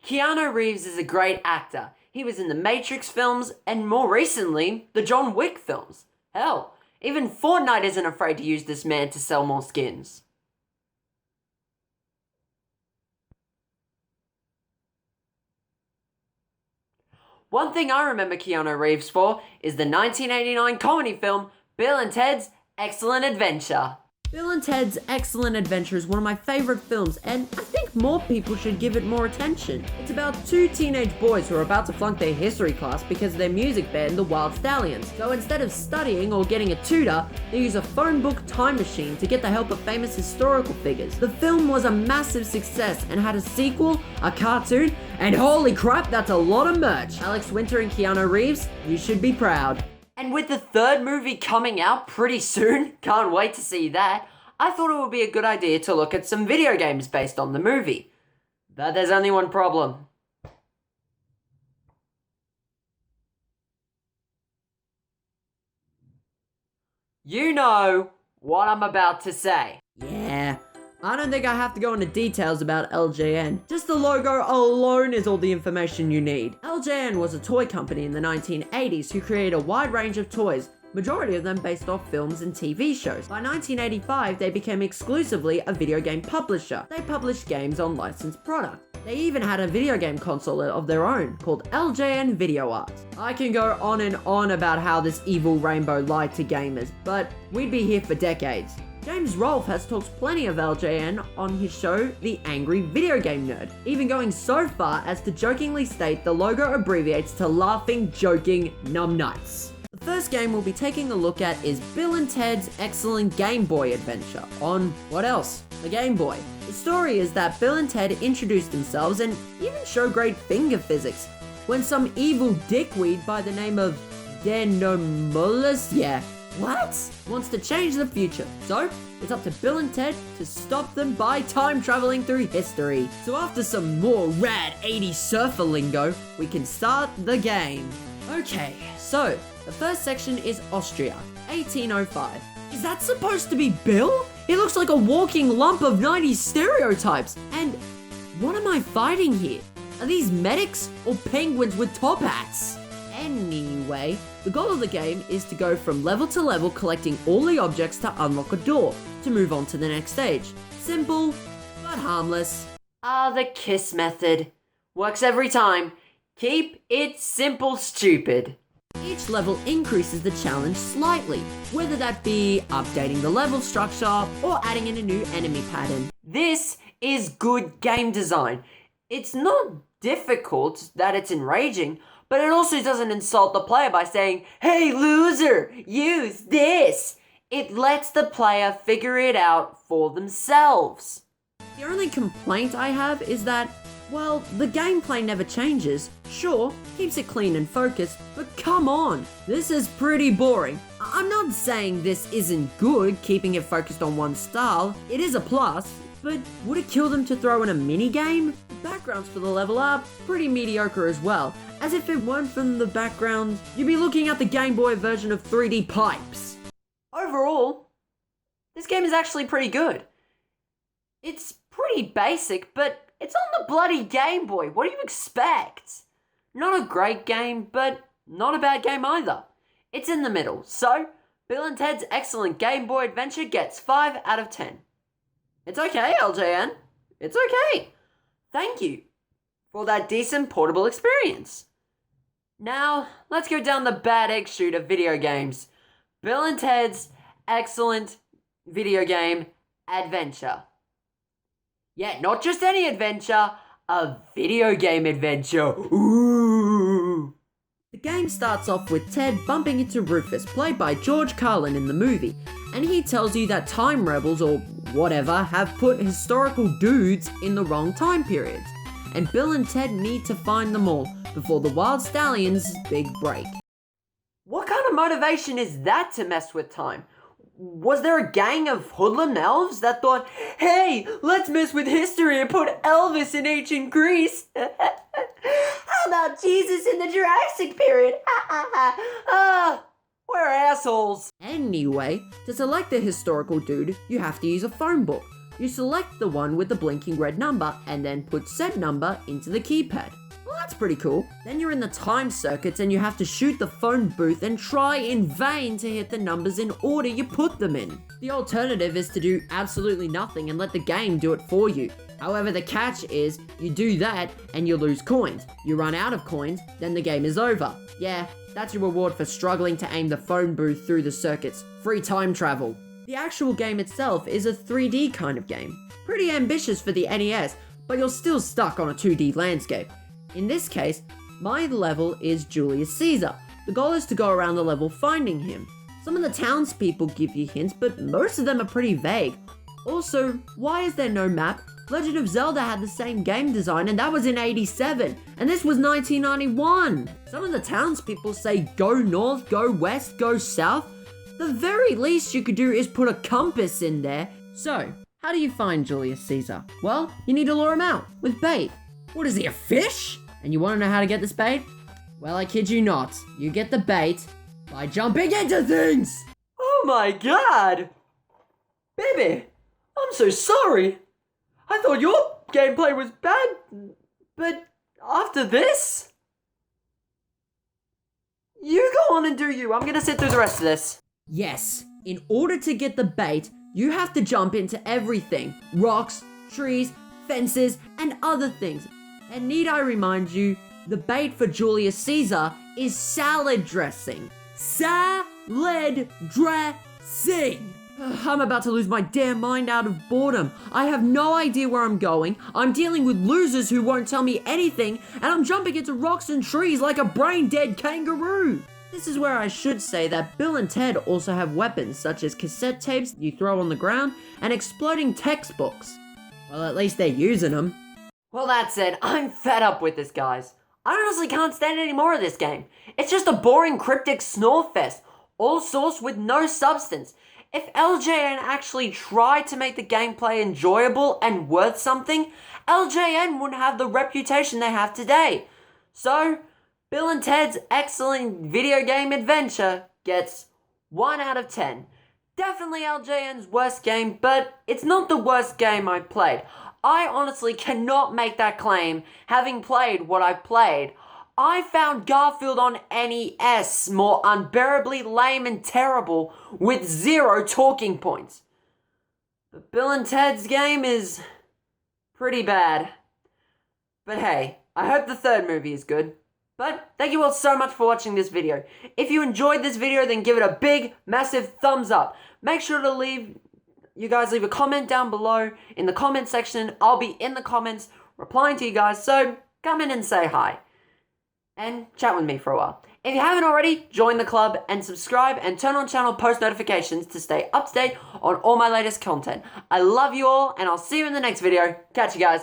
Keanu Reeves is a great actor. He was in the Matrix films and more recently, the John Wick films. Hell, even Fortnite isn't afraid to use this man to sell more skins. One thing I remember Keanu Reeves for is the 1989 comedy film Bill and Ted's Excellent Adventure. Bill and Ted's Excellent Adventure is one of my favorite films, and I think more people should give it more attention. It's about two teenage boys who are about to flunk their history class because of their music band, the Wild Stallions. So instead of studying or getting a tutor, they use a phone book time machine to get the help of famous historical figures. The film was a massive success and had a sequel, a cartoon, and holy crap, that's a lot of merch. Alex Winter and Keanu Reeves, you should be proud. And with the third movie coming out pretty soon, can't wait to see that, I thought it would be a good idea to look at some video games based on the movie. But there's only one problem. You know what I'm about to say. Yeah, I don't think I have to go into details about LJN. Just the logo alone is all the information you need. LJN was a toy company in the 1980s who created a wide range of toys, majority of them based off films and TV shows. By 1985, they became exclusively a video game publisher. They published games on licensed products. They even had a video game console of their own called LJN Video Arts. I can go on and on about how this evil rainbow lied to gamers, but we'd be here for decades. James Rolfe has talked plenty of LJN on his show, The Angry Video Game Nerd, even going so far as to jokingly state the logo abbreviates to Laughing Joking Numbnuts. The first game we'll be taking a look at is Bill and Ted's Excellent Game Boy Adventure on, what else? The Game Boy. The story is that Bill and Ted introduce themselves and even show great finger physics when some evil dickweed by the name of Denomulus, wants to change the future. So, it's up to Bill and Ted to stop them by time traveling through history. So after some more rad 80s surfer lingo, we can start the game. Okay, so the first section is Austria, 1805. Is that supposed to be Bill? He looks like a walking lump of 90s stereotypes. And what am I fighting here? Are these medics or penguins with top hats? Anyway, the goal of the game is to go from level to level collecting all the objects to unlock a door, to move on to the next stage. Simple, but harmless. The KISS method. Works every time. Keep it simple, stupid. Each level increases the challenge slightly, whether that be updating the level structure or adding in a new enemy pattern. This is good game design. It's not difficult that it's enraging, but it also doesn't insult the player by saying, "Hey loser, use this." It lets the player figure it out for themselves. The only complaint I have is that, well, the gameplay never changes. Sure, keeps it clean and focused, but come on, this is pretty boring. I'm not saying this isn't good, keeping it focused on one style. It is a plus, but would it kill them to throw in a mini-game? The backgrounds for the level are pretty mediocre as well. As if it weren't from the background, you'd be looking at the Game Boy version of 3D Pipes. Overall, this game is actually pretty good. It's pretty basic, but it's on the bloody Game Boy. What do you expect? Not a great game, but not a bad game either. It's in the middle, so Bill and Ted's Excellent Game Boy Adventure gets 5 out of 10. It's okay, LJN. It's okay. Thank you for that decent portable experience. Now, let's go down the bad egg chute of video games. Bill and Ted's Excellent Video Game Adventure. Yeah, not just any adventure, a video game adventure. Ooh. The game starts off with Ted bumping into Rufus, played by George Carlin in the movie, and he tells you that time rebels, or whatever, have put historical dudes in the wrong time periods, and Bill and Ted need to find them all before the Wild Stallions' big break. What kind of motivation is that to mess with time? Was there a gang of hoodlum elves that thought, "Hey, let's mess with history and put Elvis in ancient Greece"? How about Jesus in the Jurassic period? We're assholes. Anyway, to select the historical dude, you have to use a phone book. You select the one with the blinking red number and then put said number into the keypad. Well, that's pretty cool. Then you're in the time circuits and you have to shoot the phone booth and try in vain to hit the numbers in order you put them in. The alternative is to do absolutely nothing and let the game do it for you. However, the catch is you do that and you lose coins. You run out of coins, then the game is over. Yeah, that's your reward for struggling to aim the phone booth through the circuits. Free time travel. The actual game itself is a 3D kind of game. Pretty ambitious for the NES, but you're still stuck on a 2D landscape. In this case, my level is Julius Caesar. The goal is to go around the level finding him. Some of the townspeople give you hints, but most of them are pretty vague. Also, why is there no map? Legend of Zelda had the same game design and that was in 87, and this was 1991. Some of the townspeople say go north, go west, go south. The very least you could do is put a compass in there. So, how do you find Julius Caesar? Well, you need to lure him out with bait. What is he, a fish? And you want to know how to get this bait? Well, I kid you not. You get the bait by jumping into things. Oh my god! Baby, I'm so sorry. I thought your gameplay was bad, but after this? You go on and do you. I'm gonna sit through the rest of this. Yes, in order to get the bait, you have to jump into everything. Rocks, trees, fences, and other things. And need I remind you, the bait for Julius Caesar is salad dressing. Salad dressing! I'm about to lose my damn mind out of boredom. I have no idea where I'm going. I'm dealing with losers who won't tell me anything, and I'm jumping into rocks and trees like a brain-dead kangaroo. This is where I should say that Bill and Ted also have weapons such as cassette tapes you throw on the ground and exploding textbooks. Well, at least they're using them. Well, that's it. I'm fed up with this, guys. I honestly can't stand any more of this game. It's just a boring, cryptic snore fest, all sauce with no substance. If LJN actually tried to make the gameplay enjoyable and worth something, LJN wouldn't have the reputation they have today. So, Bill and Ted's excellent video game adventure gets 1 out of 10. Definitely LJN's worst game, but it's not the worst game I've played. I honestly cannot make that claim, having played what I've played. I found Garfield on NES more unbearably lame and terrible with 0 talking points. But Bill and Ted's game is pretty bad. But hey, I hope the third movie is good. But thank you all so much for watching this video. If you enjoyed this video, then give it a big, massive thumbs up. Make sure to leave a comment down below in the comment section. I'll be in the comments replying to you guys, so come in and say hi. And chat with me for a while. If you haven't already, join the club and subscribe and turn on channel post notifications to stay up to date on all my latest content. I love you all, and I'll see you in the next video. Catch you guys.